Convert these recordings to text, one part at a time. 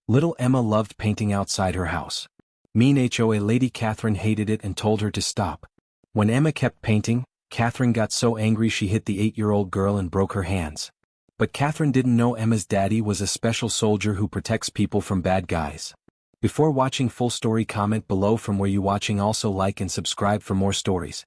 Little Emma loved painting outside her house. Mean HOA lady Catherine hated it and told her to stop. When Emma kept painting, Catherine got so angry she hit the 8-year-old girl and broke her hands. But Catherine didn't know Emma's daddy was a special soldier who protects people from bad guys. Before watching full story, comment below from where you watching. Also like and subscribe for more stories.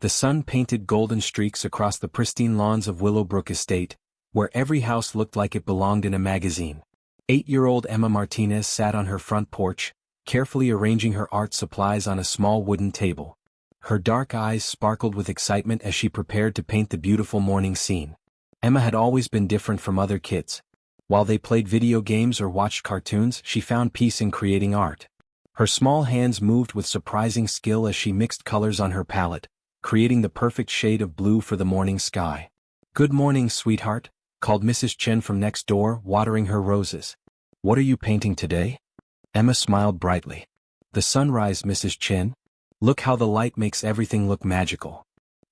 The sun painted golden streaks across the pristine lawns of Willowbrook Estate, where every house looked like it belonged in a magazine. 8-year-old Emma Martinez sat on her front porch, carefully arranging her art supplies on a small wooden table. Her dark eyes sparkled with excitement as she prepared to paint the beautiful morning scene. Emma had always been different from other kids. While they played video games or watched cartoons, she found peace in creating art. Her small hands moved with surprising skill as she mixed colors on her palette, creating the perfect shade of blue for the morning sky. "Good morning, sweetheart," called Mrs. Chen from next door, watering her roses. "What are you painting today?" Emma smiled brightly. "The sunrise, Mrs. Chen. Look how the light makes everything look magical."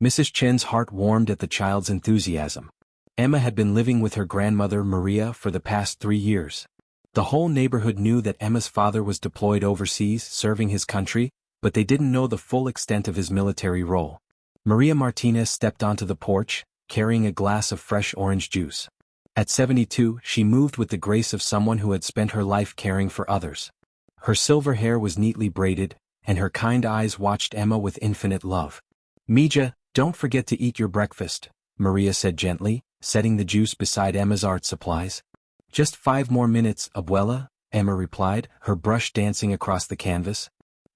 Mrs. Chen's heart warmed at the child's enthusiasm. Emma had been living with her grandmother Maria for the past 3 years. The whole neighborhood knew that Emma's father was deployed overseas serving his country, but they didn't know the full extent of his military role. Maria Martinez stepped onto the porch, carrying a glass of fresh orange juice. At 72, she moved with the grace of someone who had spent her life caring for others. Her silver hair was neatly braided, and her kind eyes watched Emma with infinite love. "Mija, don't forget to eat your breakfast," Maria said gently, setting the juice beside Emma's art supplies. "Just 5 more minutes, abuela," Emma replied, her brush dancing across the canvas.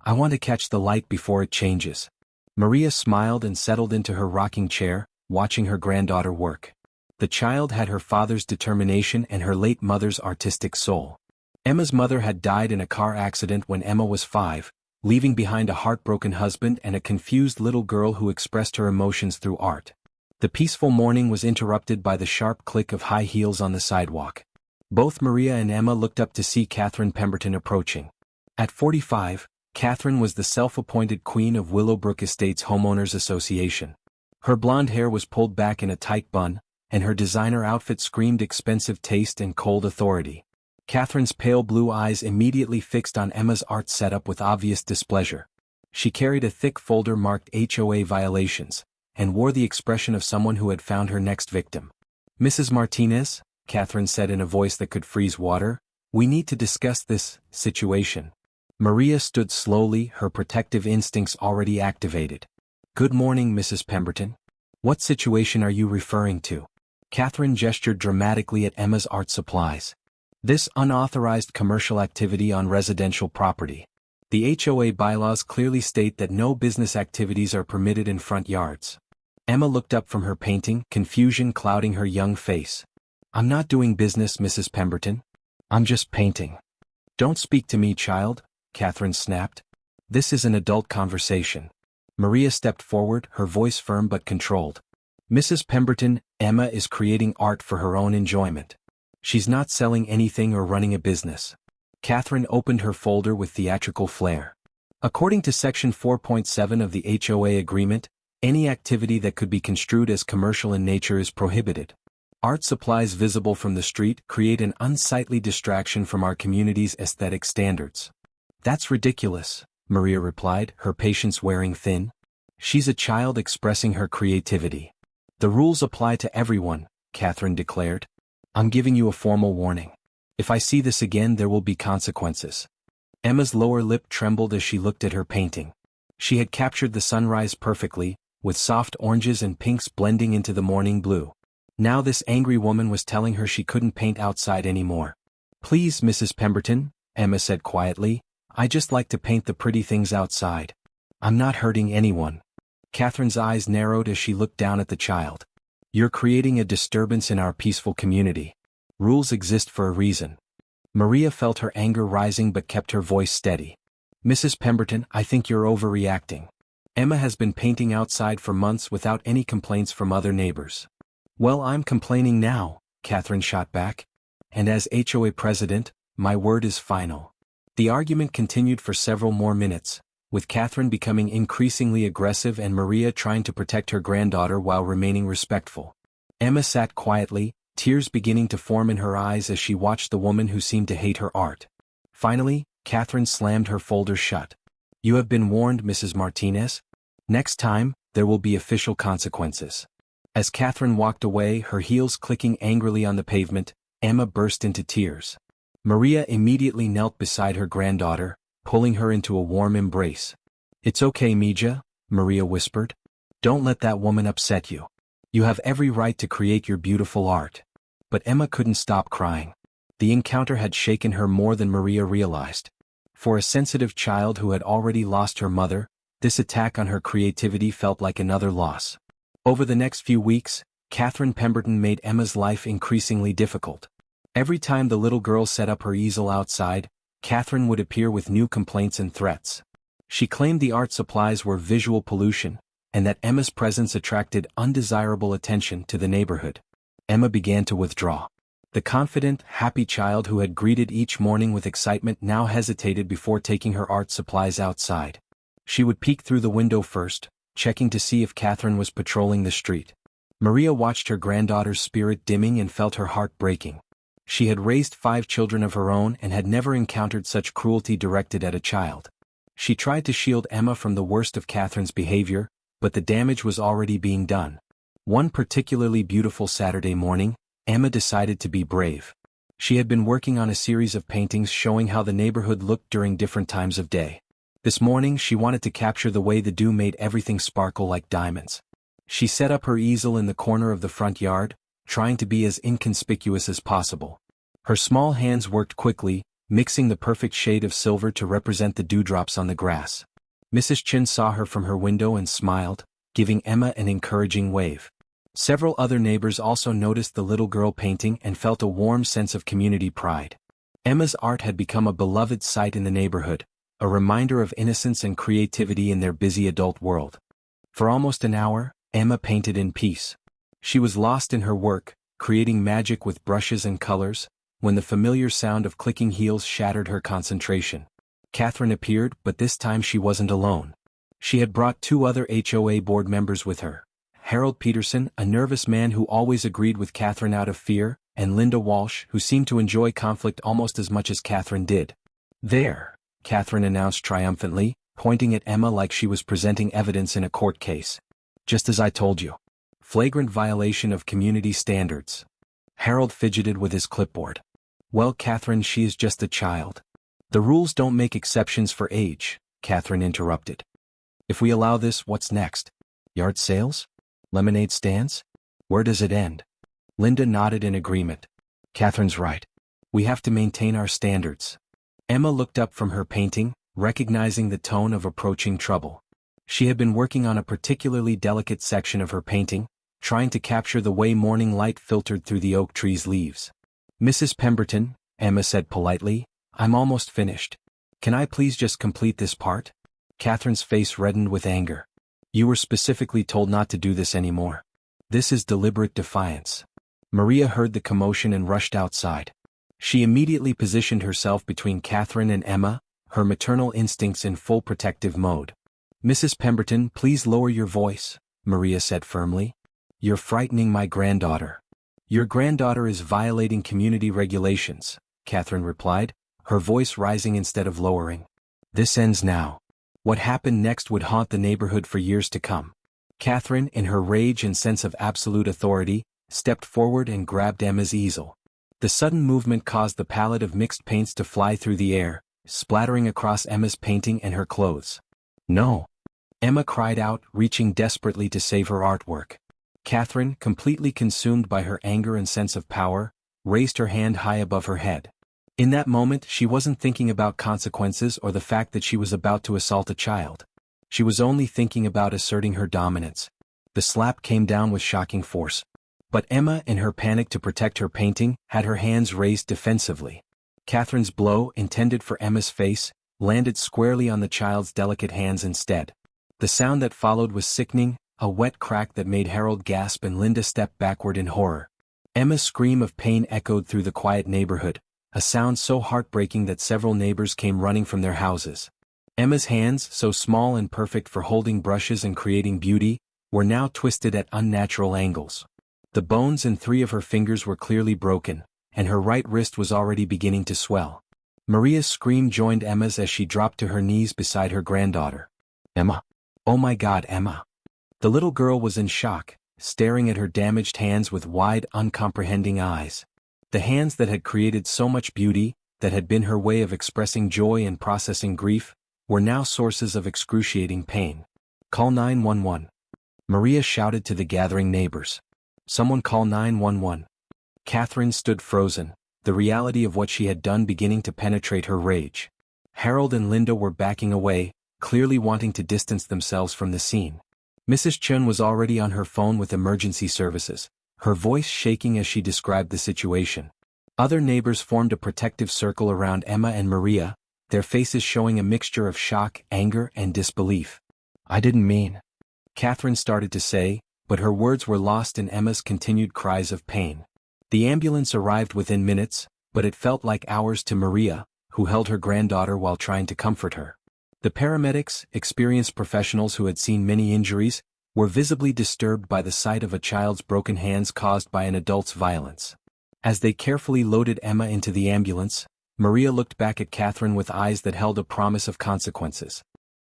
"I want to catch the light before it changes." Maria smiled and settled into her rocking chair, watching her granddaughter work. The child had her father's determination and her late mother's artistic soul. Emma's mother had died in a car accident when Emma was 5, leaving behind a heartbroken husband and a confused little girl who expressed her emotions through art. The peaceful morning was interrupted by the sharp click of high heels on the sidewalk. Both Maria and Emma looked up to see Catherine Pemberton approaching. At 45, Catherine was the self-appointed queen of Willowbrook Estates Homeowners Association. Her blonde hair was pulled back in a tight bun, and her designer outfit screamed expensive taste and cold authority. Catherine's pale blue eyes immediately fixed on Emma's art setup with obvious displeasure. She carried a thick folder marked HOA violations, and wore the expression of someone who had found her next victim. "Mrs. Martinez," Catherine said in a voice that could freeze water, "we need to discuss this situation." Maria stood slowly, her protective instincts already activated. "Good morning, Mrs. Pemberton. What situation are you referring to?" Catherine gestured dramatically at Emma's art supplies. "This unauthorized commercial activity on residential property. The HOA bylaws clearly state that no business activities are permitted in front yards." Emma looked up from her painting, confusion clouding her young face. "I'm not doing business, Mrs. Pemberton. I'm just painting." "Don't speak to me, child," Catherine snapped. "This is an adult conversation." Maria stepped forward, her voice firm but controlled. "Mrs. Pemberton, Emma is creating art for her own enjoyment. She's not selling anything or running a business." Catherine opened her folder with theatrical flair. According to Section 4.7 of the HOA agreement, any activity that could be construed as commercial in nature is prohibited. Art supplies visible from the street create an unsightly distraction from our community's aesthetic standards. "That's ridiculous," Maria replied, her patience wearing thin. "She's a child expressing her creativity. The rules apply to everyone," Catherine declared. "I'm giving you a formal warning. If I see this again, there will be consequences." Emma's lower lip trembled as she looked at her painting. She had captured the sunrise perfectly, with soft oranges and pinks blending into the morning blue. Now this angry woman was telling her she couldn't paint outside anymore. "Please, Mrs. Pemberton," Emma said quietly, "I just like to paint the pretty things outside. I'm not hurting anyone." Catherine's eyes narrowed as she looked down at the child. "You're creating a disturbance in our peaceful community. Rules exist for a reason." Maria felt her anger rising but kept her voice steady. "Mrs. Pemberton, I think you're overreacting. Emma has been painting outside for months without any complaints from other neighbors." "Well, I'm complaining now," Catherine shot back. "And as HOA president, my word is final." The argument continued for several more minutes, with Catherine becoming increasingly aggressive and Maria trying to protect her granddaughter while remaining respectful. Emma sat quietly, tears beginning to form in her eyes as she watched the woman who seemed to hate her art. Finally, Catherine slammed her folder shut. "You have been warned, Mrs. Martinez. Next time, there will be official consequences." As Catherine walked away, her heels clicking angrily on the pavement, Emma burst into tears. Maria immediately knelt beside her granddaughter, pulling her into a warm embrace. "It's okay, Mija," Maria whispered. "Don't let that woman upset you. You have every right to create your beautiful art." But Emma couldn't stop crying. The encounter had shaken her more than Maria realized. For a sensitive child who had already lost her mother, this attack on her creativity felt like another loss. Over the next few weeks, Catherine Pemberton made Emma's life increasingly difficult. Every time the little girl set up her easel outside, Catherine would appear with new complaints and threats. She claimed the art supplies were visual pollution, and that Emma's presence attracted undesirable attention to the neighborhood. Emma began to withdraw. The confident, happy child who had greeted each morning with excitement now hesitated before taking her art supplies outside. She would peek through the window first, checking to see if Catherine was patrolling the street. Maria watched her granddaughter's spirit dimming and felt her heart breaking. She had raised 5 children of her own and had never encountered such cruelty directed at a child. She tried to shield Emma from the worst of Catherine's behavior, but the damage was already being done. One particularly beautiful Saturday morning, Emma decided to be brave. She had been working on a series of paintings showing how the neighborhood looked during different times of day. This morning she wanted to capture the way the dew made everything sparkle like diamonds. She set up her easel in the corner of the front yard, trying to be as inconspicuous as possible. Her small hands worked quickly, mixing the perfect shade of silver to represent the dewdrops on the grass. Mrs. Chin saw her from her window and smiled, giving Emma an encouraging wave. Several other neighbors also noticed the little girl painting and felt a warm sense of community pride. Emma's art had become a beloved sight in the neighborhood, a reminder of innocence and creativity in their busy adult world. For almost an hour, Emma painted in peace. She was lost in her work, creating magic with brushes and colors, when the familiar sound of clicking heels shattered her concentration. Catherine appeared, but this time she wasn't alone. She had brought 2 other HOA board members with her. Harold Peterson, a nervous man who always agreed with Catherine out of fear, and Linda Walsh, who seemed to enjoy conflict almost as much as Catherine did. "There," Catherine announced triumphantly, pointing at Emma like she was presenting evidence in a court case. "Just as I told you. Flagrant violation of community standards." Harold fidgeted with his clipboard. "Well, Catherine, she is just a child." "The rules don't make exceptions for age," Catherine interrupted. "If we allow this, what's next? Yard sales? Lemonade stands? Where does it end?" Linda nodded in agreement. "Catherine's right. We have to maintain our standards." Emma looked up from her painting, recognizing the tone of approaching trouble. She had been working on a particularly delicate section of her painting, trying to capture the way morning light filtered through the oak tree's leaves. "Mrs. Pemberton," Emma said politely, "I'm almost finished. Can I please just complete this part?" Catherine's face reddened with anger. "You were specifically told not to do this anymore. This is deliberate defiance." Maria heard the commotion and rushed outside. She immediately positioned herself between Catherine and Emma, her maternal instincts in full protective mode. "Mrs. Pemberton, please lower your voice," Maria said firmly. "You're frightening my granddaughter." "Your granddaughter is violating community regulations," Catherine replied, her voice rising instead of lowering. "This ends now. What happened next would haunt the neighborhood for years to come." Catherine, in her rage and sense of absolute authority, stepped forward and grabbed Emma's easel. The sudden movement caused the palette of mixed paints to fly through the air, splattering across Emma's painting and her clothes. "No!" Emma cried out, reaching desperately to save her artwork. Catherine, completely consumed by her anger and sense of power, raised her hand high above her head. In that moment she wasn't thinking about consequences or the fact that she was about to assault a child. She was only thinking about asserting her dominance. The slap came down with shocking force. But Emma, in her panic to protect her painting, had her hands raised defensively. Catherine's blow, intended for Emma's face, landed squarely on the child's delicate hands instead. The sound that followed was sickening, a wet crack that made Harold gasp and Linda step backward in horror. Emma's scream of pain echoed through the quiet neighborhood, a sound so heartbreaking that several neighbors came running from their houses. Emma's hands, so small and perfect for holding brushes and creating beauty, were now twisted at unnatural angles. The bones in 3 of her fingers were clearly broken, and her right wrist was already beginning to swell. Maria's scream joined Emma's as she dropped to her knees beside her granddaughter. Emma. Oh my God, Emma. The little girl was in shock, staring at her damaged hands with wide, uncomprehending eyes. The hands that had created so much beauty, that had been her way of expressing joy and processing grief, were now sources of excruciating pain. Call 911. Maria shouted to the gathering neighbors. Someone call 911. Catherine stood frozen, the reality of what she had done beginning to penetrate her rage. Harold and Linda were backing away, clearly wanting to distance themselves from the scene. Mrs. Chun was already on her phone with emergency services, her voice shaking as she described the situation. Other neighbors formed a protective circle around Emma and Maria, their faces showing a mixture of shock, anger, and disbelief. I didn't mean. Catherine started to say, but her words were lost in Emma's continued cries of pain. The ambulance arrived within minutes, but it felt like hours to Maria, who held her granddaughter while trying to comfort her. The paramedics, experienced professionals who had seen many injuries, were visibly disturbed by the sight of a child's broken hands caused by an adult's violence. As they carefully loaded Emma into the ambulance, Maria looked back at Catherine with eyes that held a promise of consequences.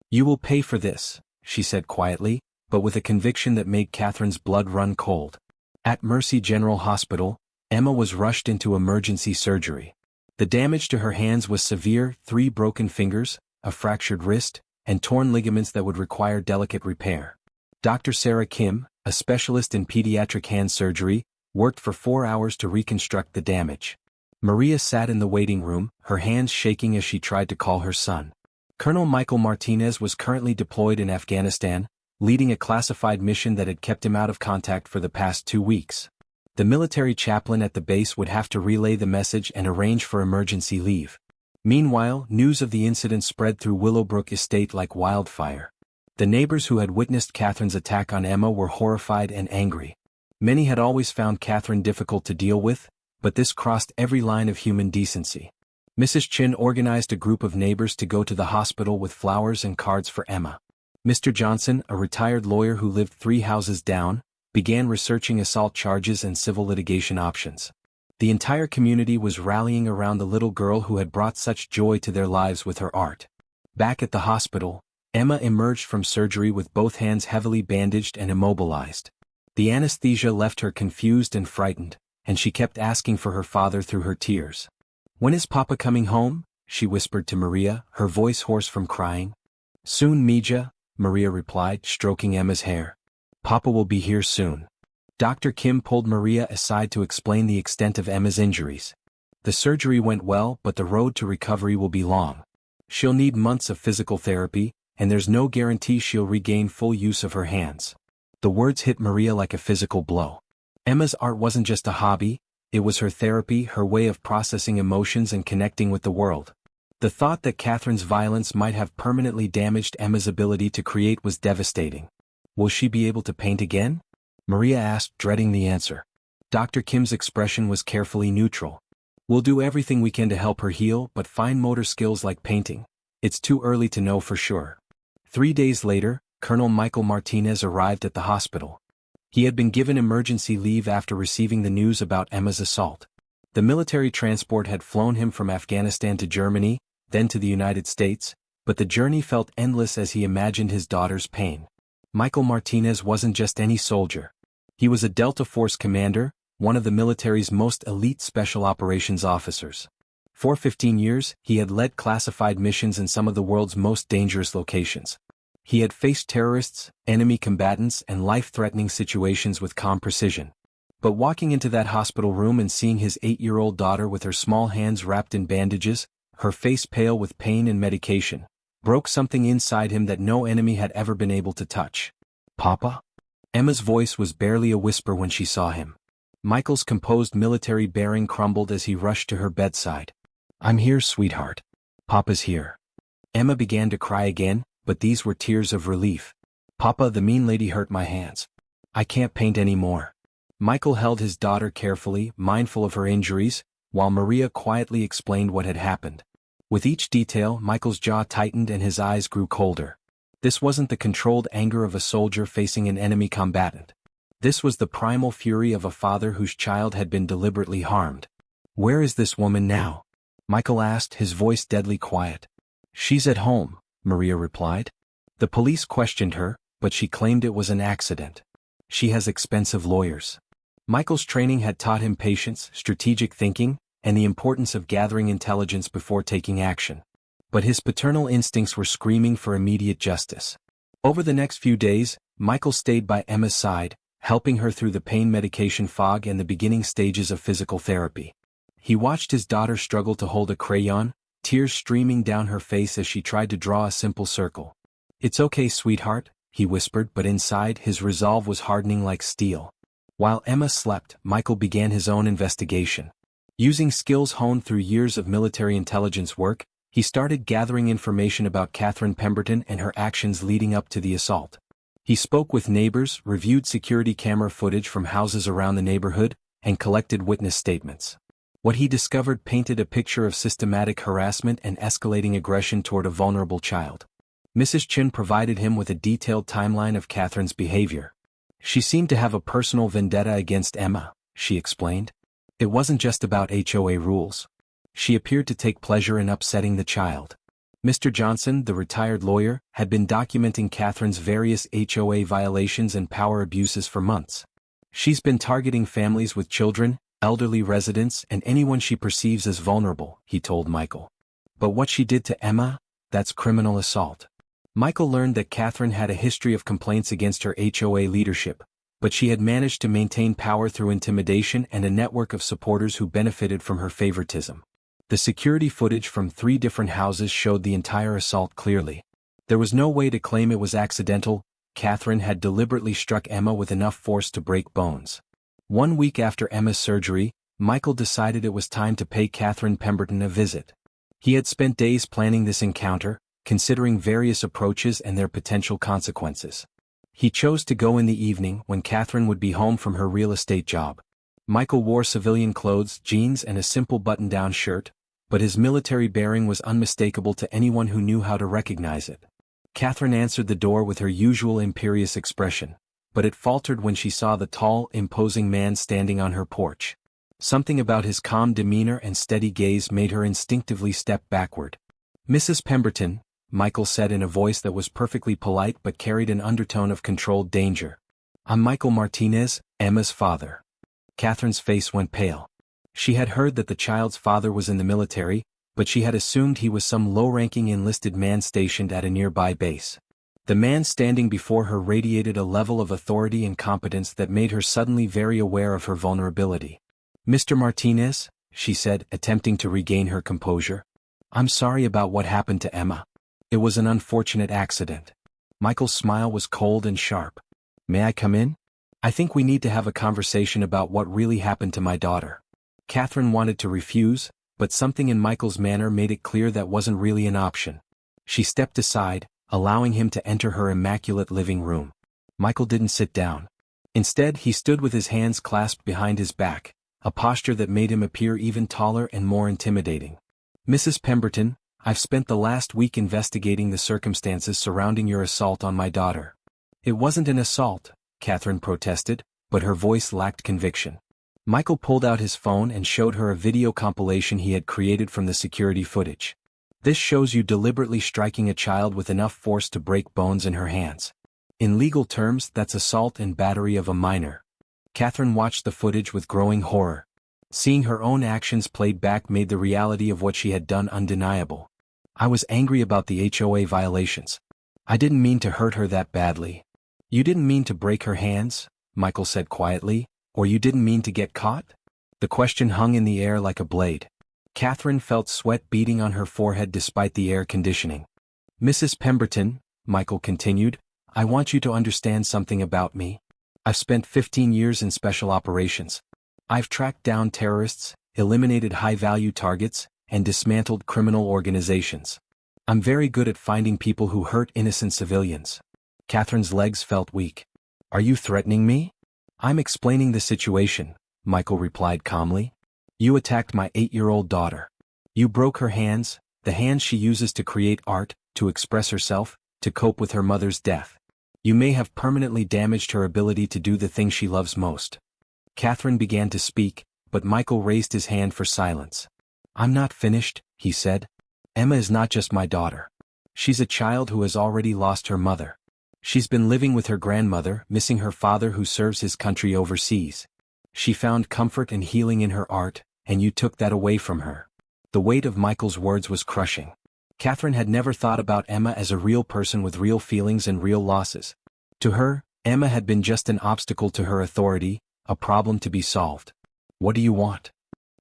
You will pay for this, she said quietly, but with a conviction that made Catherine's blood run cold. At Mercy General Hospital, Emma was rushed into emergency surgery. The damage to her hands was severe: 3 broken fingers, a fractured wrist, and torn ligaments that would require delicate repair. Dr. Sarah Kim, a specialist in pediatric hand surgery, worked for 4 hours to reconstruct the damage. Maria sat in the waiting room, her hands shaking as she tried to call her son. Colonel Michael Martinez was currently deployed in Afghanistan, leading a classified mission that had kept him out of contact for the past 2 weeks. The military chaplain at the base would have to relay the message and arrange for emergency leave. Meanwhile, news of the incident spread through Willowbrook Estate like wildfire. The neighbors who had witnessed Catherine's attack on Emma were horrified and angry. Many had always found Catherine difficult to deal with, but this crossed every line of human decency. Mrs. Chin organized a group of neighbors to go to the hospital with flowers and cards for Emma. Mr. Johnson, a retired lawyer who lived 3 houses down, began researching assault charges and civil litigation options. The entire community was rallying around the little girl who had brought such joy to their lives with her art. Back at the hospital, Emma emerged from surgery with both hands heavily bandaged and immobilized. The anesthesia left her confused and frightened, and she kept asking for her father through her tears. When is Papa coming home? She whispered to Maria, her voice hoarse from crying. Soon, Mija, Maria replied, stroking Emma's hair. Papa will be here soon. Dr. Kim pulled Maria aside to explain the extent of Emma's injuries. The surgery went well, but the road to recovery will be long. She'll need months of physical therapy, and there's no guarantee she'll regain full use of her hands. The words hit Maria like a physical blow. Emma's art wasn't just a hobby, it was her therapy, her way of processing emotions and connecting with the world. The thought that Catherine's violence might have permanently damaged Emma's ability to create was devastating. Will she be able to paint again? Maria asked, dreading the answer. Dr. Kim's expression was carefully neutral. We'll do everything we can to help her heal, but fine motor skills like painting, it's too early to know for sure. 3 days later, Colonel Michael Martinez arrived at the hospital. He had been given emergency leave after receiving the news about Emma's assault. The military transport had flown him from Afghanistan to Germany, then to the United States, but the journey felt endless as he imagined his daughter's pain. Michael Martinez wasn't just any soldier. He was a Delta Force commander, one of the military's most elite special operations officers. For 15 years, he had led classified missions in some of the world's most dangerous locations. He had faced terrorists, enemy combatants, and life-threatening situations with calm precision. But walking into that hospital room and seeing his 8-year-old daughter with her small hands wrapped in bandages, her face pale with pain and medication, broke something inside him that no enemy had ever been able to touch. Papa? Emma's voice was barely a whisper when she saw him. Michael's composed military bearing crumbled as he rushed to her bedside. I'm here, sweetheart. Papa's here. Emma began to cry again, but these were tears of relief. Papa, the mean lady hurt my hands. I can't paint anymore. Michael held his daughter carefully, mindful of her injuries, while Maria quietly explained what had happened. With each detail, Michael's jaw tightened and his eyes grew colder. This wasn't the controlled anger of a soldier facing an enemy combatant. This was the primal fury of a father whose child had been deliberately harmed. Where is this woman now? Michael asked, his voice deadly quiet. She's at home, Maria replied. The police questioned her, but she claimed it was an accident. She has expensive lawyers. Michael's training had taught him patience, strategic thinking, and the importance of gathering intelligence before taking action. But his paternal instincts were screaming for immediate justice. Over the next few days, Michael stayed by Emma's side, helping her through the pain medication fog and the beginning stages of physical therapy. He watched his daughter struggle to hold a crayon, tears streaming down her face as she tried to draw a simple circle. "It's okay, sweetheart," he whispered, but inside his resolve was hardening like steel. While Emma slept, Michael began his own investigation. Using skills honed through years of military intelligence work, he started gathering information about Catherine Pemberton and her actions leading up to the assault. He spoke with neighbors, reviewed security camera footage from houses around the neighborhood, and collected witness statements. What he discovered painted a picture of systematic harassment and escalating aggression toward a vulnerable child. Mrs. Chin provided him with a detailed timeline of Catherine's behavior. She seemed to have a personal vendetta against Emma, she explained. It wasn't just about HOA rules. She appeared to take pleasure in upsetting the child. Mr. Johnson, the retired lawyer, had been documenting Catherine's various HOA violations and power abuses for months. She's been targeting families with children, elderly residents, and anyone she perceives as vulnerable, he told Michael. But what she did to Emma? That's criminal assault. Michael learned that Catherine had a history of complaints against her HOA leadership, but she had managed to maintain power through intimidation and a network of supporters who benefited from her favoritism. The security footage from 3 different houses showed the entire assault clearly. There was no way to claim it was accidental. Catherine had deliberately struck Emma with enough force to break bones. 1 week after Emma's surgery, Michael decided it was time to pay Catherine Pemberton a visit. He had spent days planning this encounter, considering various approaches and their potential consequences. He chose to go in the evening when Catherine would be home from her real estate job. Michael wore civilian clothes, jeans, and a simple button-down shirt, but his military bearing was unmistakable to anyone who knew how to recognize it. Catherine answered the door with her usual imperious expression, but it faltered when she saw the tall, imposing man standing on her porch. Something about his calm demeanor and steady gaze made her instinctively step backward. "Mrs. Pemberton," Michael said in a voice that was perfectly polite but carried an undertone of controlled danger. "I'm Michael Martinez, Emma's father." Catherine's face went pale. She had heard that the child's father was in the military, but she had assumed he was some low-ranking enlisted man stationed at a nearby base. The man standing before her radiated a level of authority and competence that made her suddenly very aware of her vulnerability. "Mr. Martinez," she said, attempting to regain her composure. "I'm sorry about what happened to Emma. It was an unfortunate accident." Michael's smile was cold and sharp. "May I come in? I think we need to have a conversation about what really happened to my daughter." Catherine wanted to refuse, but something in Michael's manner made it clear that wasn't really an option. She stepped aside, allowing him to enter her immaculate living room. Michael didn't sit down. Instead, he stood with his hands clasped behind his back, a posture that made him appear even taller and more intimidating. "Mrs. Pemberton, I've spent the last week investigating the circumstances surrounding your assault on my daughter." "It wasn't an assault," Catherine protested, but her voice lacked conviction. Michael pulled out his phone and showed her a video compilation he had created from the security footage. "This shows you deliberately striking a child with enough force to break bones in her hands. In legal terms, that's assault and battery of a minor." Catherine watched the footage with growing horror. Seeing her own actions played back made the reality of what she had done undeniable. "I was angry about the HOA violations. I didn't mean to hurt her that badly." "You didn't mean to break her hands," Michael said quietly, "or you didn't mean to get caught?" The question hung in the air like a blade. Catherine felt sweat beading on her forehead despite the air conditioning. "Mrs. Pemberton," Michael continued, "I want you to understand something about me. I've spent 15 years in special operations. I've tracked down terrorists, eliminated high-value targets, and dismantled criminal organizations. I'm very good at finding people who hurt innocent civilians." Catherine's legs felt weak. "Are you threatening me?" "I'm explaining the situation," Michael replied calmly. "You attacked my 8-year-old daughter. You broke her hands, the hands she uses to create art, to express herself, to cope with her mother's death. You may have permanently damaged her ability to do the thing she loves most." Catherine began to speak, but Michael raised his hand for silence. "I'm not finished," he said. "Emma is not just my daughter. She's a child who has already lost her mother. She's been living with her grandmother, missing her father who serves his country overseas. She found comfort and healing in her art, and you took that away from her." The weight of Michael's words was crushing. Catherine had never thought about Emma as a real person with real feelings and real losses. To her, Emma had been just an obstacle to her authority, a problem to be solved. "What do you want?"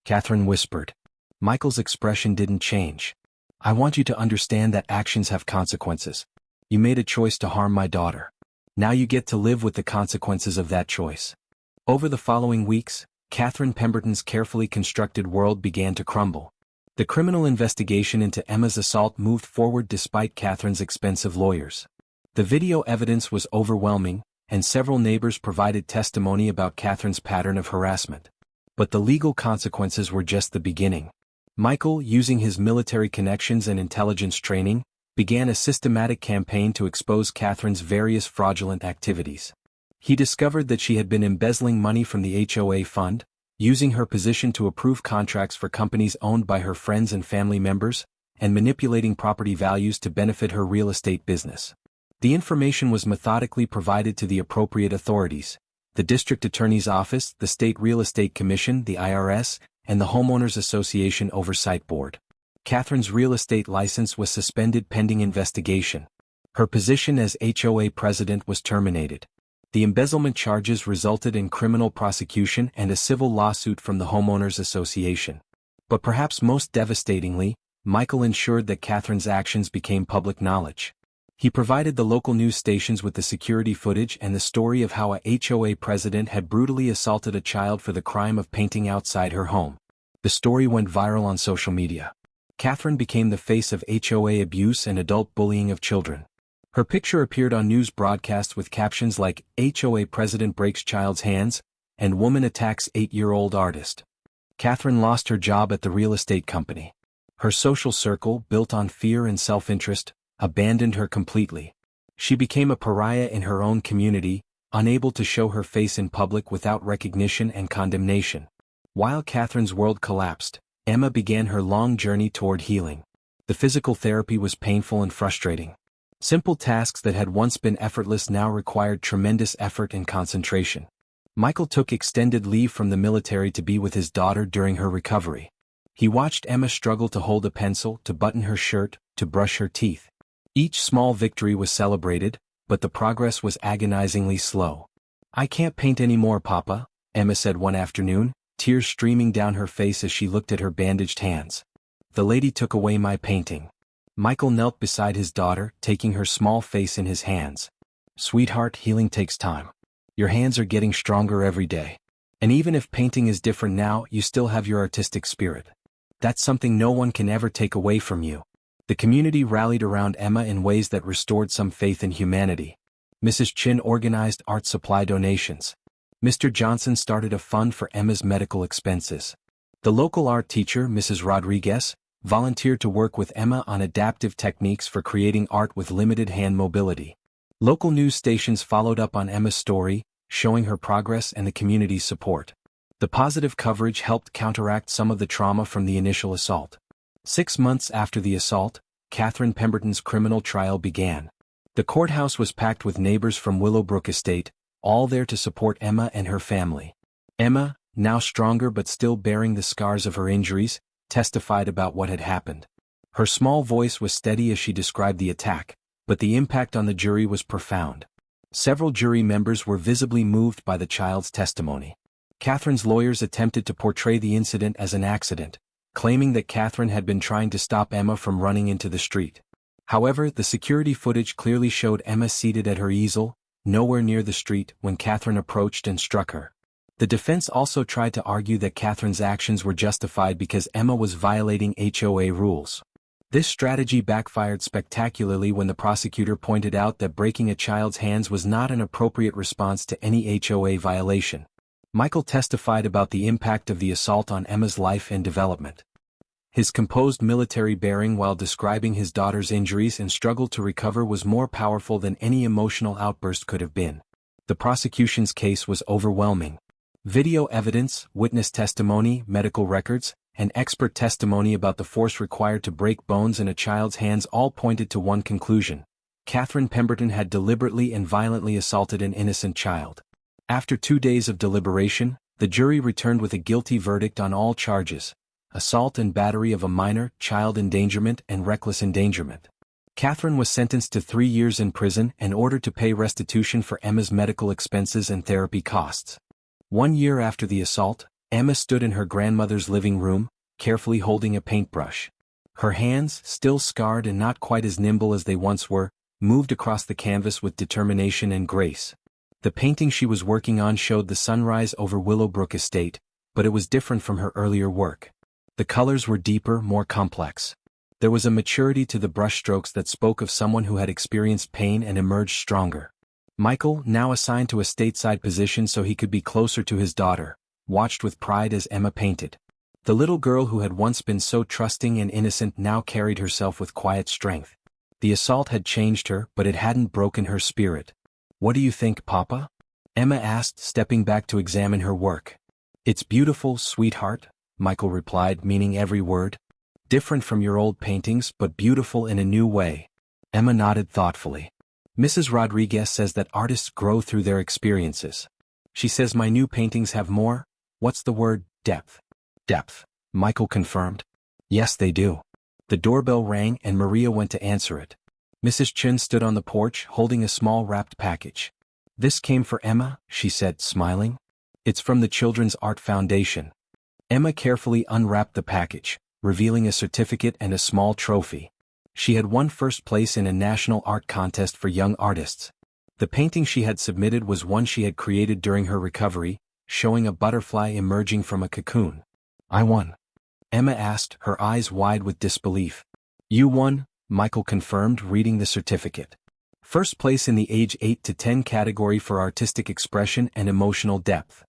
Catherine whispered. Michael's expression didn't change. "I want you to understand that actions have consequences. You made a choice to harm my daughter. Now you get to live with the consequences of that choice." Over the following weeks, Catherine Pemberton's carefully constructed world began to crumble. The criminal investigation into Emma's assault moved forward despite Catherine's expensive lawyers. The video evidence was overwhelming, and several neighbors provided testimony about Catherine's pattern of harassment. But the legal consequences were just the beginning. Michael, using his military connections and intelligence training, began a systematic campaign to expose Catherine's various fraudulent activities. He discovered that she had been embezzling money from the HOA fund, using her position to approve contracts for companies owned by her friends and family members, and manipulating property values to benefit her real estate business. The information was methodically provided to the appropriate authorities: the District Attorney's Office, the State Real Estate Commission, the IRS, and the Homeowners Association Oversight Board. Catherine's real estate license was suspended pending investigation. Her position as HOA president was terminated. The embezzlement charges resulted in criminal prosecution and a civil lawsuit from the Homeowners Association. But perhaps most devastatingly, Michael ensured that Catherine's actions became public knowledge. He provided the local news stations with the security footage and the story of how a HOA president had brutally assaulted a child for the crime of painting outside her home. The story went viral on social media. Catherine became the face of HOA abuse and adult bullying of children. Her picture appeared on news broadcasts with captions like, "HOA president breaks child's hands," and "Woman attacks 8-year-old artist." Catherine lost her job at the real estate company. Her social circle, built on fear and self-interest, abandoned her completely. She became a pariah in her own community, unable to show her face in public without recognition and condemnation. While Catherine's world collapsed, Emma began her long journey toward healing. The physical therapy was painful and frustrating. Simple tasks that had once been effortless now required tremendous effort and concentration. Michael took extended leave from the military to be with his daughter during her recovery. He watched Emma struggle to hold a pencil, to button her shirt, to brush her teeth. Each small victory was celebrated, but the progress was agonizingly slow. "I can't paint anymore, Papa," Emma said one afternoon, tears streaming down her face as she looked at her bandaged hands. "The lady took away my painting." Michael knelt beside his daughter, taking her small face in his hands. "Sweetheart, healing takes time. Your hands are getting stronger every day. And even if painting is different now, you still have your artistic spirit. That's something no one can ever take away from you." The community rallied around Emma in ways that restored some faith in humanity. Mrs. Chin organized art supply donations. Mr. Johnson started a fund for Emma's medical expenses. The local art teacher, Mrs. Rodriguez, volunteered to work with Emma on adaptive techniques for creating art with limited hand mobility. Local news stations followed up on Emma's story, showing her progress and the community's support. The positive coverage helped counteract some of the trauma from the initial assault. 6 months after the assault, Catherine Pemberton's criminal trial began. The courthouse was packed with neighbors from Willowbrook Estate, all there to support Emma and her family. Emma, now stronger but still bearing the scars of her injuries, testified about what had happened. Her small voice was steady as she described the attack, but the impact on the jury was profound. Several jury members were visibly moved by the child's testimony. Catherine's lawyers attempted to portray the incident as an accident, claiming that Catherine had been trying to stop Emma from running into the street. However, the security footage clearly showed Emma seated at her easel, nowhere near the street, when Catherine approached and struck her. The defense also tried to argue that Catherine's actions were justified because Emma was violating HOA rules. This strategy backfired spectacularly when the prosecutor pointed out that breaking a child's hands was not an appropriate response to any HOA violation. Michael testified about the impact of the assault on Emma's life and development. His composed military bearing while describing his daughter's injuries and struggle to recover was more powerful than any emotional outburst could have been. The prosecution's case was overwhelming. Video evidence, witness testimony, medical records, and expert testimony about the force required to break bones in a child's hands all pointed to one conclusion: Catherine Pemberton had deliberately and violently assaulted an innocent child. After 2 days of deliberation, the jury returned with a guilty verdict on all charges: assault and battery of a minor, child endangerment and reckless endangerment. Catherine was sentenced to 3 years in prison and ordered to pay restitution for Emma's medical expenses and therapy costs. 1 year after the assault, Emma stood in her grandmother's living room, carefully holding a paintbrush. Her hands, still scarred and not quite as nimble as they once were, moved across the canvas with determination and grace. The painting she was working on showed the sunrise over Willowbrook Estate, but it was different from her earlier work. The colors were deeper, more complex. There was a maturity to the brushstrokes that spoke of someone who had experienced pain and emerged stronger. Michael, now assigned to a stateside position so he could be closer to his daughter, watched with pride as Emma painted. The little girl who had once been so trusting and innocent now carried herself with quiet strength. The assault had changed her, but it hadn't broken her spirit. "What do you think, Papa?" Emma asked, stepping back to examine her work. "It's beautiful, sweetheart," Michael replied, meaning every word. "Different from your old paintings, but beautiful in a new way." Emma nodded thoughtfully. "Mrs. Rodriguez says that artists grow through their experiences. She says my new paintings have more, what's the word, depth." "Depth," Michael confirmed. "Yes, they do." The doorbell rang and Maria went to answer it. Mrs. Chen stood on the porch, holding a small wrapped package. "This came for Emma," she said, smiling. "It's from the Children's Art Foundation." Emma carefully unwrapped the package, revealing a certificate and a small trophy. She had won first place in a national art contest for young artists. The painting she had submitted was one she had created during her recovery, showing a butterfly emerging from a cocoon. "I won?" Emma asked, her eyes wide with disbelief. "You won," Michael confirmed, reading the certificate. "First place in the age 8 to 10 category for artistic expression and emotional depth."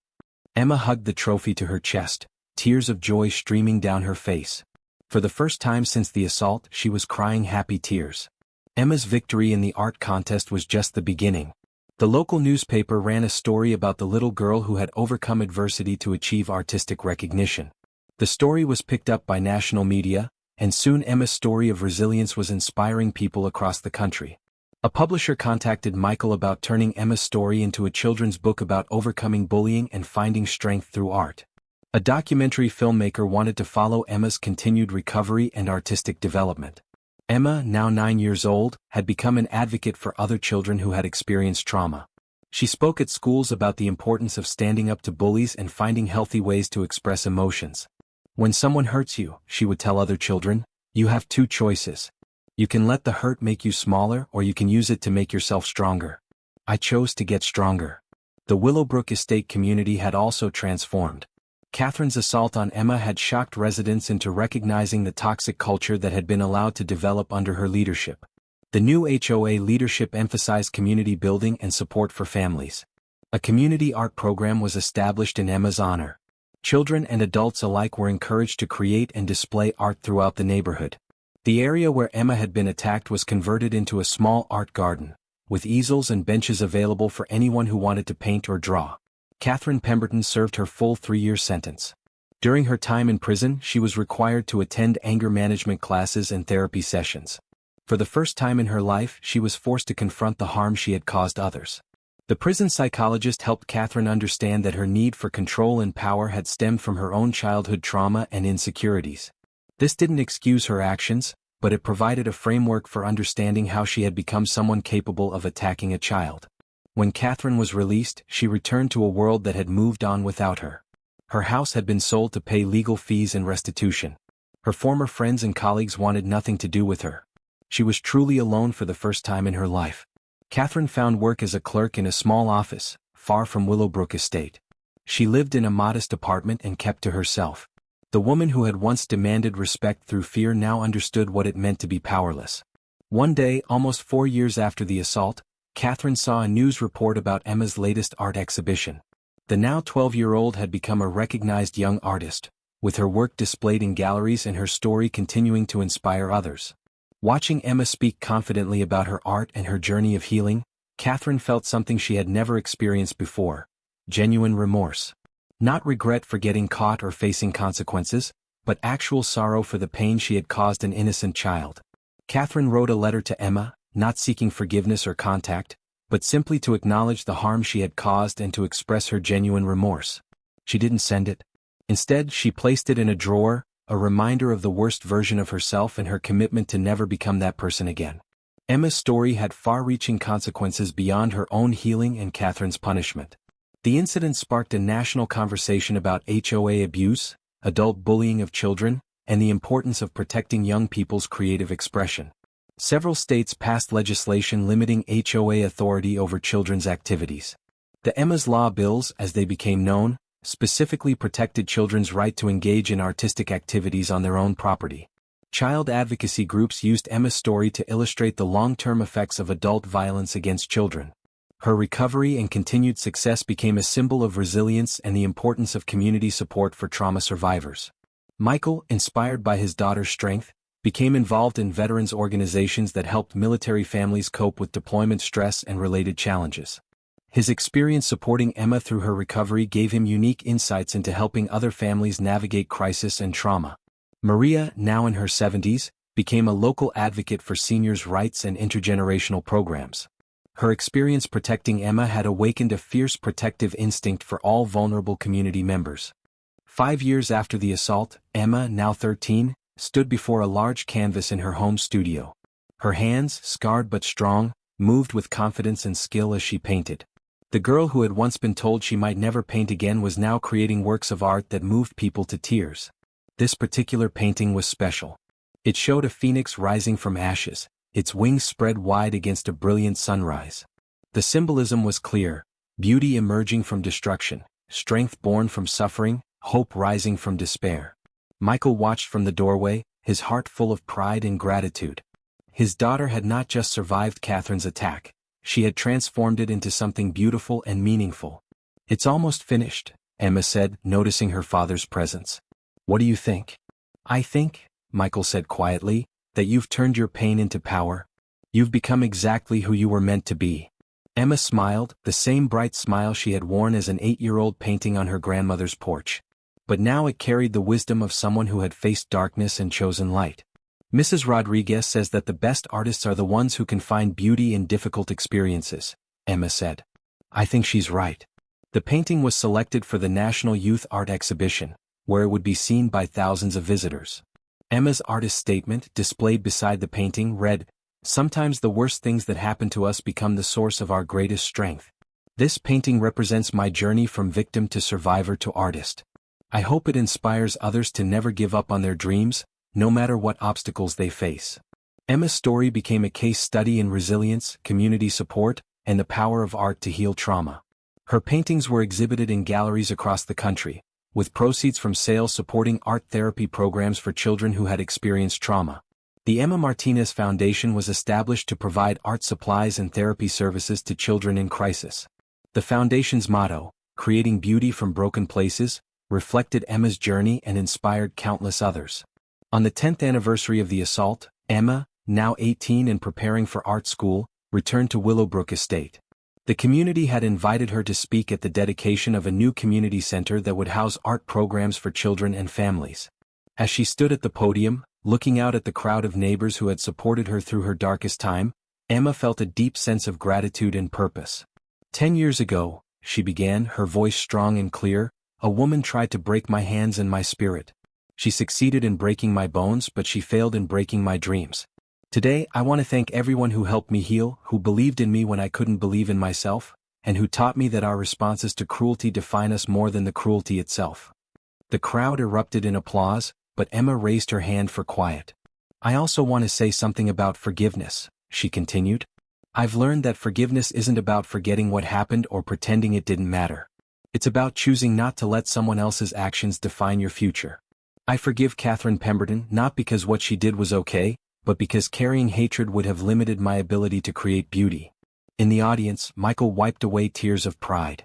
Emma hugged the trophy to her chest, tears of joy streaming down her face. For the first time since the assault, she was crying happy tears. Emma's victory in the art contest was just the beginning. The local newspaper ran a story about the little girl who had overcome adversity to achieve artistic recognition. The story was picked up by national media, and soon Emma's story of resilience was inspiring people across the country. A publisher contacted Michael about turning Emma's story into a children's book about overcoming bullying and finding strength through art. A documentary filmmaker wanted to follow Emma's continued recovery and artistic development. Emma, now 9 years old, had become an advocate for other children who had experienced trauma. She spoke at schools about the importance of standing up to bullies and finding healthy ways to express emotions. "When someone hurts you," she would tell other children, "you have 2 choices. You can let the hurt make you smaller or you can use it to make yourself stronger. I chose to get stronger." The Willowbrook Estate community had also transformed. Catherine's assault on Emma had shocked residents into recognizing the toxic culture that had been allowed to develop under her leadership. The new HOA leadership emphasized community building and support for families. A community art program was established in Emma's honor. Children and adults alike were encouraged to create and display art throughout the neighborhood. The area where Emma had been attacked was converted into a small art garden, with easels and benches available for anyone who wanted to paint or draw. Catherine Pemberton served her full 3-year sentence. During her time in prison, she was required to attend anger management classes and therapy sessions. For the first time in her life, she was forced to confront the harm she had caused others. The prison psychologist helped Catherine understand that her need for control and power had stemmed from her own childhood trauma and insecurities. This didn't excuse her actions, but it provided a framework for understanding how she had become someone capable of attacking a child. When Catherine was released, she returned to a world that had moved on without her. Her house had been sold to pay legal fees and restitution. Her former friends and colleagues wanted nothing to do with her. She was truly alone for the first time in her life. Catherine found work as a clerk in a small office, far from Willowbrook Estate. She lived in a modest apartment and kept to herself. The woman who had once demanded respect through fear now understood what it meant to be powerless. One day, almost 4 years after the assault, Catherine saw a news report about Emma's latest art exhibition. The now 12-year-old had become a recognized young artist, with her work displayed in galleries and her story continuing to inspire others. Watching Emma speak confidently about her art and her journey of healing, Catherine felt something she had never experienced before: genuine remorse. Not regret for getting caught or facing consequences, but actual sorrow for the pain she had caused an innocent child. Catherine wrote a letter to Emma, not seeking forgiveness or contact, but simply to acknowledge the harm she had caused and to express her genuine remorse. She didn't send it. Instead, she placed it in a drawer, a reminder of the worst version of herself and her commitment to never become that person again. Emma's story had far-reaching consequences beyond her own healing and Catherine's punishment. The incident sparked a national conversation about HOA abuse, adult bullying of children, and the importance of protecting young people's creative expression. Several states passed legislation limiting HOA authority over children's activities. The Emma's Law bills, as they became known, specifically protected children's right to engage in artistic activities on their own property. Child advocacy groups used Emma's story to illustrate the long-term effects of adult violence against children. Her recovery and continued success became a symbol of resilience and the importance of community support for trauma survivors. Michael, inspired by his daughter's strength, became involved in veterans organizations that helped military families cope with deployment stress and related challenges. His experience supporting Emma through her recovery gave him unique insights into helping other families navigate crisis and trauma. Maria, now in her 70s, became a local advocate for seniors' rights and intergenerational programs. Her experience protecting Emma had awakened a fierce protective instinct for all vulnerable community members. 5 years after the assault, Emma, now 13, stood before a large canvas in her home studio. Her hands, scarred but strong, moved with confidence and skill as she painted. The girl who had once been told she might never paint again was now creating works of art that moved people to tears. This particular painting was special. It showed a phoenix rising from ashes, its wings spread wide against a brilliant sunrise. The symbolism was clear: beauty emerging from destruction, strength born from suffering, hope rising from despair. Michael watched from the doorway, his heart full of pride and gratitude. His daughter had not just survived Catherine's attack, she had transformed it into something beautiful and meaningful. "It's almost finished," Emma said, noticing her father's presence. "What do you think?" "I think," Michael said quietly, "that you've turned your pain into power. You've become exactly who you were meant to be." Emma smiled, the same bright smile she had worn as an 8-year-old painting on her grandmother's porch. But now it carried the wisdom of someone who had faced darkness and chosen light. "Mrs. Rodriguez says that the best artists are the ones who can find beauty in difficult experiences," Emma said. "I think she's right." The painting was selected for the National Youth Art Exhibition, where it would be seen by thousands of visitors. Emma's artist statement, displayed beside the painting, read, "Sometimes the worst things that happen to us become the source of our greatest strength. This painting represents my journey from victim to survivor to artist. I hope it inspires others to never give up on their dreams, no matter what obstacles they face." Emma's story became a case study in resilience, community support, and the power of art to heal trauma. Her paintings were exhibited in galleries across the country, with proceeds from sales supporting art therapy programs for children who had experienced trauma. The Emma Martinez Foundation was established to provide art supplies and therapy services to children in crisis. The foundation's motto, "Creating Beauty from Broken Places," reflected Emma's journey and inspired countless others. On the 10th anniversary of the assault, Emma, now 18 and preparing for art school, returned to Willowbrook Estate. The community had invited her to speak at the dedication of a new community center that would house art programs for children and families. As she stood at the podium, looking out at the crowd of neighbors who had supported her through her darkest time, Emma felt a deep sense of gratitude and purpose. "10 years ago," she began, her voice strong and clear, "a woman tried to break my hands and my spirit. She succeeded in breaking my bones, but she failed in breaking my dreams. Today, I want to thank everyone who helped me heal, who believed in me when I couldn't believe in myself, and who taught me that our responses to cruelty define us more than the cruelty itself." The crowd erupted in applause, but Emma raised her hand for quiet. "I also want to say something about forgiveness," she continued. "I've learned that forgiveness isn't about forgetting what happened or pretending it didn't matter. It's about choosing not to let someone else's actions define your future. I forgive Catherine Pemberton not because what she did was okay, but because carrying hatred would have limited my ability to create beauty." In the audience, Michael wiped away tears of pride.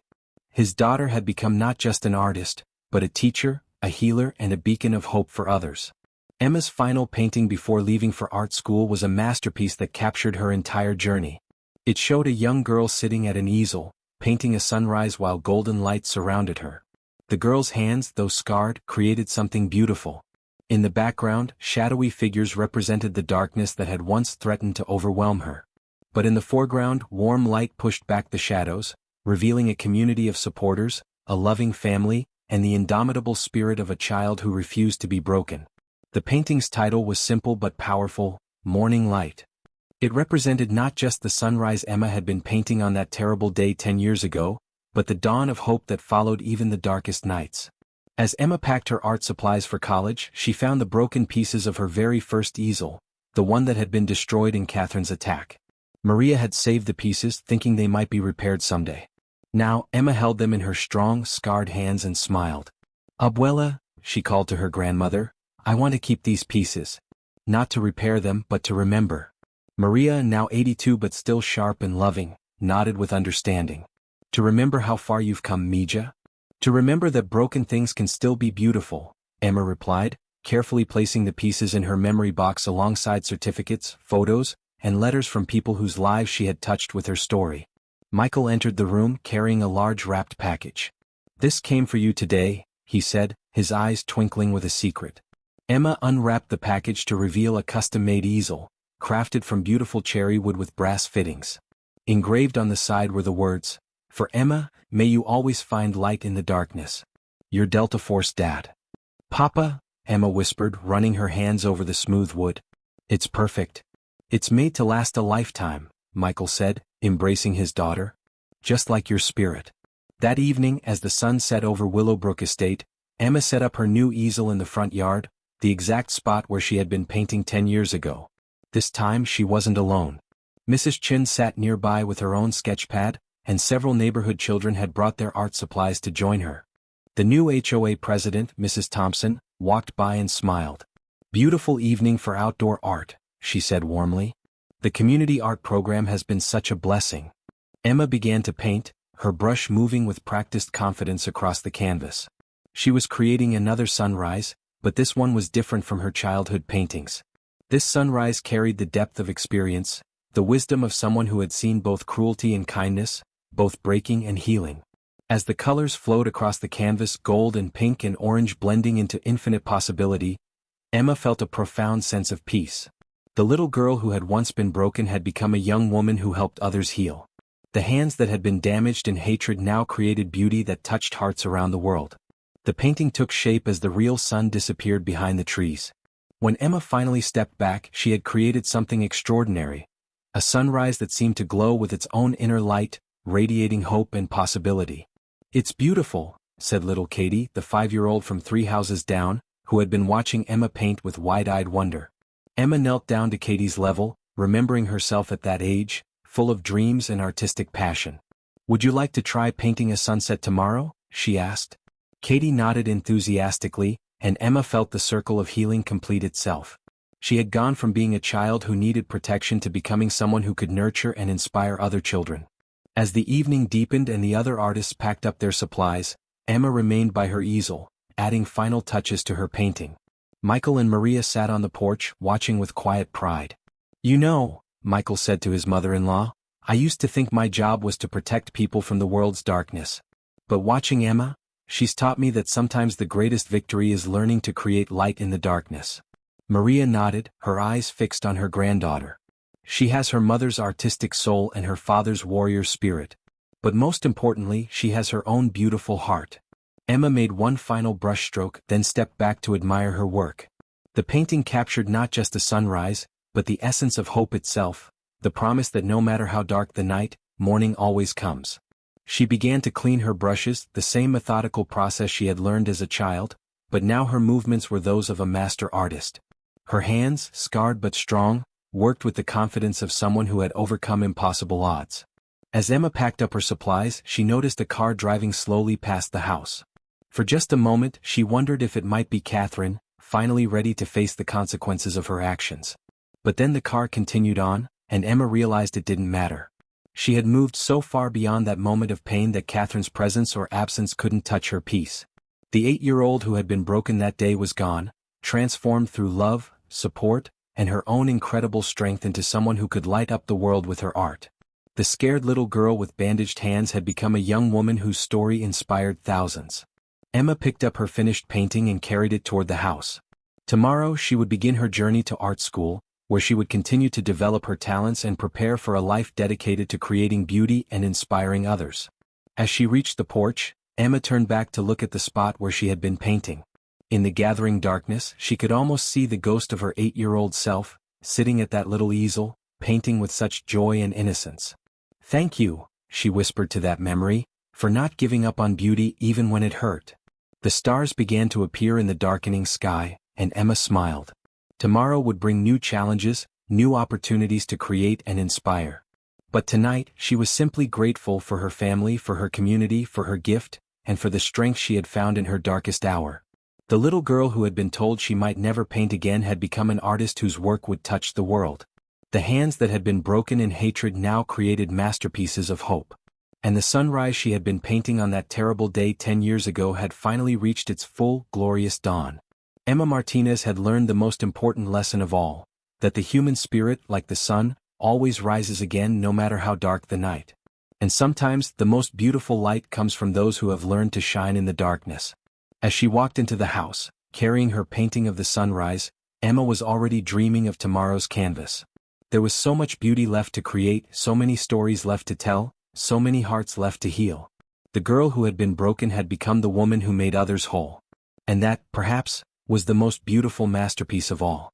His daughter had become not just an artist, but a teacher, a healer, and a beacon of hope for others. Emma's final painting before leaving for art school was a masterpiece that captured her entire journey. It showed a young girl sitting at an easel, painting a sunrise while golden light surrounded her. The girl's hands, though scarred, created something beautiful. In the background, shadowy figures represented the darkness that had once threatened to overwhelm her. But in the foreground, warm light pushed back the shadows, revealing a community of supporters, a loving family, and the indomitable spirit of a child who refused to be broken. The painting's title was simple but powerful, Morning Light. It represented not just the sunrise Emma had been painting on that terrible day 10 years ago, but the dawn of hope that followed even the darkest nights. As Emma packed her art supplies for college, she found the broken pieces of her very first easel, the one that had been destroyed in Catherine's attack. Maria had saved the pieces, thinking they might be repaired someday. Now, Emma held them in her strong, scarred hands and smiled. "Abuela," she called to her grandmother, "I want to keep these pieces. Not to repair them, but to remember." Maria, now 82 but still sharp and loving, nodded with understanding. "To remember how far you've come, Mija? To remember that broken things can still be beautiful," Emma replied, carefully placing the pieces in her memory box alongside certificates, photos, and letters from people whose lives she had touched with her story. Michael entered the room carrying a large wrapped package. "This came for you today," he said, his eyes twinkling with a secret. Emma unwrapped the package to reveal a custom-made easel, crafted from beautiful cherry wood with brass fittings. Engraved on the side were the words, "For Emma, may you always find light in the darkness. Your Delta Force Dad." "Papa," Emma whispered, running her hands over the smooth wood. "It's perfect. It's made to last a lifetime," Michael said, embracing his daughter. "Just like your spirit." That evening, as the sun set over Willowbrook Estate, Emma set up her new easel in the front yard, the exact spot where she had been painting 10 years ago. This time she wasn't alone. Mrs. Chin sat nearby with her own sketchpad, and several neighborhood children had brought their art supplies to join her. The new HOA president, Mrs. Thompson, walked by and smiled. "Beautiful evening for outdoor art," she said warmly. "The community art program has been such a blessing." Emma began to paint, her brush moving with practiced confidence across the canvas. She was creating another sunrise, but this one was different from her childhood paintings. This sunrise carried the depth of experience, the wisdom of someone who had seen both cruelty and kindness, both breaking and healing. As the colors flowed across the canvas, gold and pink and orange blending into infinite possibility, Emma felt a profound sense of peace. The little girl who had once been broken had become a young woman who helped others heal. The hands that had been damaged in hatred now created beauty that touched hearts around the world. The painting took shape as the real sun disappeared behind the trees. When Emma finally stepped back, she had created something extraordinary. A sunrise that seemed to glow with its own inner light, radiating hope and possibility. "It's beautiful," said little Katie, the 5-year-old from 3 houses down, who had been watching Emma paint with wide-eyed wonder. Emma knelt down to Katie's level, remembering herself at that age, full of dreams and artistic passion. "Would you like to try painting a sunset tomorrow?" she asked. Katie nodded enthusiastically, and Emma felt the circle of healing complete itself. She had gone from being a child who needed protection to becoming someone who could nurture and inspire other children. As the evening deepened and the other artists packed up their supplies, Emma remained by her easel, adding final touches to her painting. Michael and Maria sat on the porch, watching with quiet pride. "You know," Michael said to his mother-in-law, "I used to think my job was to protect people from the world's darkness. But watching Emma, she's taught me that sometimes the greatest victory is learning to create light in the darkness." Maria nodded, her eyes fixed on her granddaughter. She has her mother's artistic soul and her father's warrior spirit. But most importantly, she has her own beautiful heart. Emma made one final brushstroke, then stepped back to admire her work. The painting captured not just a sunrise, but the essence of hope itself, the promise that no matter how dark the night, morning always comes. She began to clean her brushes, the same methodical process she had learned as a child, but now her movements were those of a master artist. Her hands, scarred but strong, worked with the confidence of someone who had overcome impossible odds. As Emma packed up her supplies, she noticed a car driving slowly past the house. For just a moment, she wondered if it might be Catherine, finally ready to face the consequences of her actions. But then the car continued on, and Emma realized it didn't matter. She had moved so far beyond that moment of pain that Catherine's presence or absence couldn't touch her peace. The 8-year-old who had been broken that day was gone, transformed through love, support, and her own incredible strength into someone who could light up the world with her art. The scared little girl with bandaged hands had become a young woman whose story inspired thousands. Emma picked up her finished painting and carried it toward the house. Tomorrow she would begin her journey to art school, where she would continue to develop her talents and prepare for a life dedicated to creating beauty and inspiring others. As she reached the porch, Emma turned back to look at the spot where she had been painting. In the gathering darkness, she could almost see the ghost of her 8-year-old self, sitting at that little easel, painting with such joy and innocence. "Thank you," she whispered to that memory, "for not giving up on beauty even when it hurt." The stars began to appear in the darkening sky, and Emma smiled. Tomorrow would bring new challenges, new opportunities to create and inspire. But tonight, she was simply grateful for her family, for her community, for her gift, and for the strength she had found in her darkest hour. The little girl who had been told she might never paint again had become an artist whose work would touch the world. The hands that had been broken in hatred now created masterpieces of hope. And the sunrise she had been painting on that terrible day 10 years ago had finally reached its full, glorious dawn. Emma Martinez had learned the most important lesson of all, that the human spirit, like the sun, always rises again no matter how dark the night. And sometimes the most beautiful light comes from those who have learned to shine in the darkness. As she walked into the house, carrying her painting of the sunrise, Emma was already dreaming of tomorrow's canvas. There was so much beauty left to create, so many stories left to tell, so many hearts left to heal. The girl who had been broken had become the woman who made others whole. And that, perhaps, was the most beautiful masterpiece of all.